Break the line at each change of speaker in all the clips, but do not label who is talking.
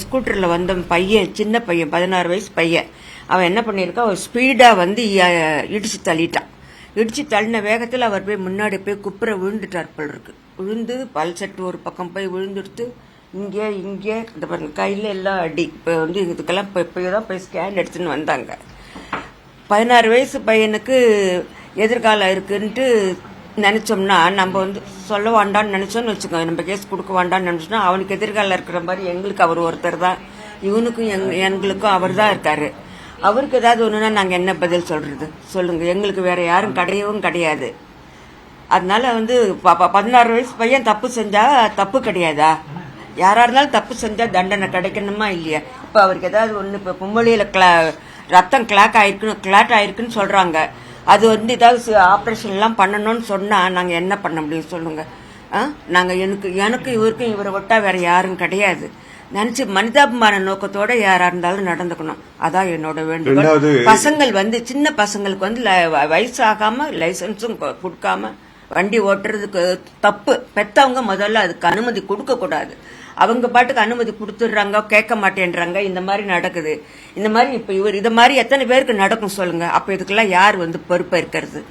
ஸ்கூட்டரில் வந்த பையன், சின்ன பையன், 16 வயசு பையன், அவன் என்ன பண்ணியிருக்கான், ஒரு ஸ்பீடாக வந்து இடிச்சு தள்ளிட்டான். இடிச்சு தள்ளின வேகத்தில் அவர் போய் முன்னாடி போய் குப்புற விழுந்துட்டார் போல் இருக்கு. விழுந்து பல்செட்டு ஒரு பக்கம் போய் விழுந்துடுத்து. இங்கே இந்த பாருங்க கையில் எல்லாம் அடி. இப்போ வந்து இதுக்கெல்லாம் இப்போ தான் போய் ஸ்கேன் எடுத்துன்னு வந்தாங்க. 16 வயசு பையனுக்கு எதிர்காலம் இருக்குன்ட்டு நினைச்சோம்னா நம்ம வந்து சொல்ல வேண்டான்னு நினைச்சோன்னு வச்சுக்கோங்க. நம்ம கேஸ் கொடுக்க வேண்டான்னு நினைச்சோம்னா அவனுக்கு எதிர்காலம் இருக்கிற மாதிரி எங்களுக்கு அவர் ஒருத்தர் தான், இவனுக்கும் எங்களுக்கும் அவர் தான் இருக்காரு. அவருக்கு ஏதாவது ஒண்ணுன்னா நாங்க என்ன பதில் சொல்றது சொல்லுங்க? எங்களுக்கு வேற யாரும் கிடையவும் கிடையாது. அதனால வந்து 16 வயசு பையன் தப்பு செஞ்சா தப்பு கிடையாதா? யாரா இருந்தாலும் தப்பு செஞ்சா தண்டனை கிடைக்கணுமா இல்லையா? இப்ப அவருக்கு ஏதாவது ஒண்ணு, இப்ப பொம்பளையில ரத்தம் கிளாட் ஆயிருக்குன்னு சொல்றாங்க. அது வந்து ஏதாவது ஆப்ரேஷன் எல்லாம் பண்ணணும்னு சொன்னா நாங்க என்ன பண்ண முடியும் சொல்லுங்க? நாங்க எனக்கு இவருக்கும் இவரை விட்டா வேற யாரும் கிடையாது நினைச்சு மனிதாபிமான நோக்கத்தோட யாரா இருந்தாலும் நடந்துக்கணும். அதான் என்னோட வேண்டுகோள். பசங்கள் வந்து சின்ன பசங்களுக்கு வந்து வயசாகாம லைசன்ஸும் கொடுக்காம வண்டி ஓட்டுறதுக்கு தப்பு. பெத்தவங்க முதல்ல அதுக்கு அனுமதி கொடுக்க கூடாது. அவங்க பாட்டுக்கு அனுமதி கொடுத்துடுறாங்க, கேட்க மாட்டேன்றாங்க. இந்த மாதிரி நடக்குது. இந்த மாதிரி இப்ப இது மாதிரி எத்தனை பேருக்கு நடக்கும் சொல்லுங்க? அப்ப இதுக்கெல்லாம் யார் வந்து பொறுப்பா இருக்கிறது?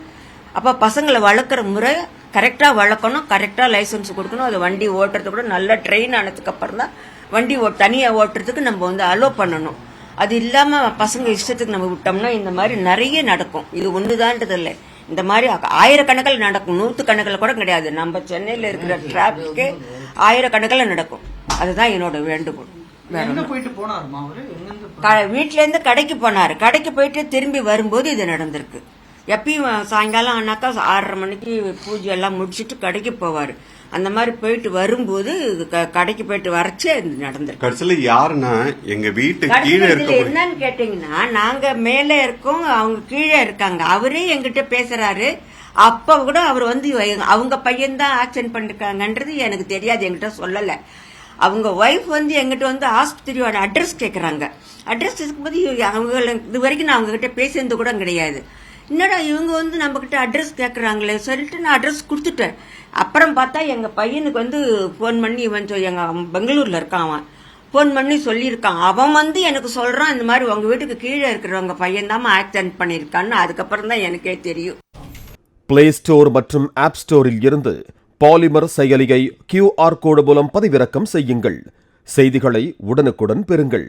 அப்ப பசங்களை வளர்க்குற முறை கரெக்டா வளர்க்கணும், கரெக்டா லைசன்ஸ் கொடுக்கணும். அது வண்டி ஓட்டுறது கூட நல்லா ட்ரெயின் ஆனதுக்கு அப்புறம் தான் வண்டி தனியா ஓட்டுறதுக்கு நம்ம வந்து அலோ பண்ணணும். அது இல்லாம பசங்க இஷ்டத்துக்கு நம்ம விட்டோம்னா இந்த மாதிரி நிறைய நடக்கும். இது ஒண்ணுதான்றது இல்லை, இந்த மாதிரி ஆயிரக்கணக்கில் நடக்கும், 100 கூட கிடையாது. நம்ம சென்னையில இருக்கிற டிராபிக்கே ஆயிரக்கணக்கில் நடக்கும். அதுதான் என்னோட வேண்டுகோள். வீட்டுல இருந்து கடைக்கு போனாரு. கடைக்கு போயிட்டு திரும்பி வரும்போது இது நடந்திருக்கு. எப்பயும் சாயங்காலம் ஆனாக்கா 6:30 மணிக்கு பூஜை எல்லாம் முடிச்சுட்டு கடைக்கு போவாரு. அந்த மாதிரி போயிட்டு வரும்போது கடைக்கு போயிட்டு வரச்சு நடந்திருக்கு.
கடைசியில யாருன்னா எங்க வீட்டு கீழே
என்னன்னு கேட்டீங்கன்னா, நாங்க மேல இருக்கோம், அவங்க கீழே இருக்காங்க. அவரே எங்கிட்ட பேசுறாரு. அப்ப கூட அவர் வந்து அவங்க பையன் தான் ஆக்சிடென்ட் பண்ணிருக்காங்கன்றது எனக்கு தெரியாது, என்கிட்ட சொல்லல. அவங்க ஒய்ஃப் வந்து எங்கிட்ட வந்து ஆஸ்பத்திரியோட அட்ரஸ் கேக்குறாங்க. அட்ரஸ் இருக்கும்போது இது வரைக்கும் நான் அவங்க கிட்ட பேசினது கூட கிடையாது. என்னடா இவங்க வந்து நம்ம கிட்ட அட்ரஸ் கேக்குறாங்களே சொல்லிட்டு நான் அட்ரஸ் கொடுத்துட்டேன். அப்புறம் பார்த்தா எங்க பையனுக்கு வந்து போன் பண்ணி எங்க பெங்களூர்ல இருக்கான், அவன் போன் பண்ணி சொல்லியிருக்கான். அவன் வந்து எனக்கு சொல்றான், இந்த மாதிரி உங்க வீட்டுக்கு கீழே இருக்கிறவங்க பையன் தான் ஆக்சிடென்ட் பண்ணிருக்கான்னு. அதுக்கப்புறம் தான் எனக்கே தெரியும்.
பிளே ஸ்டோர் மற்றும் ஆப் ஸ்டோரில் இருந்து பாலிமர் செயலியை QR கோடு மூலம் பதிவிறக்கம் செய்யுங்கள். செய்திகளை உடனுக்குடன் பெறுங்கள்.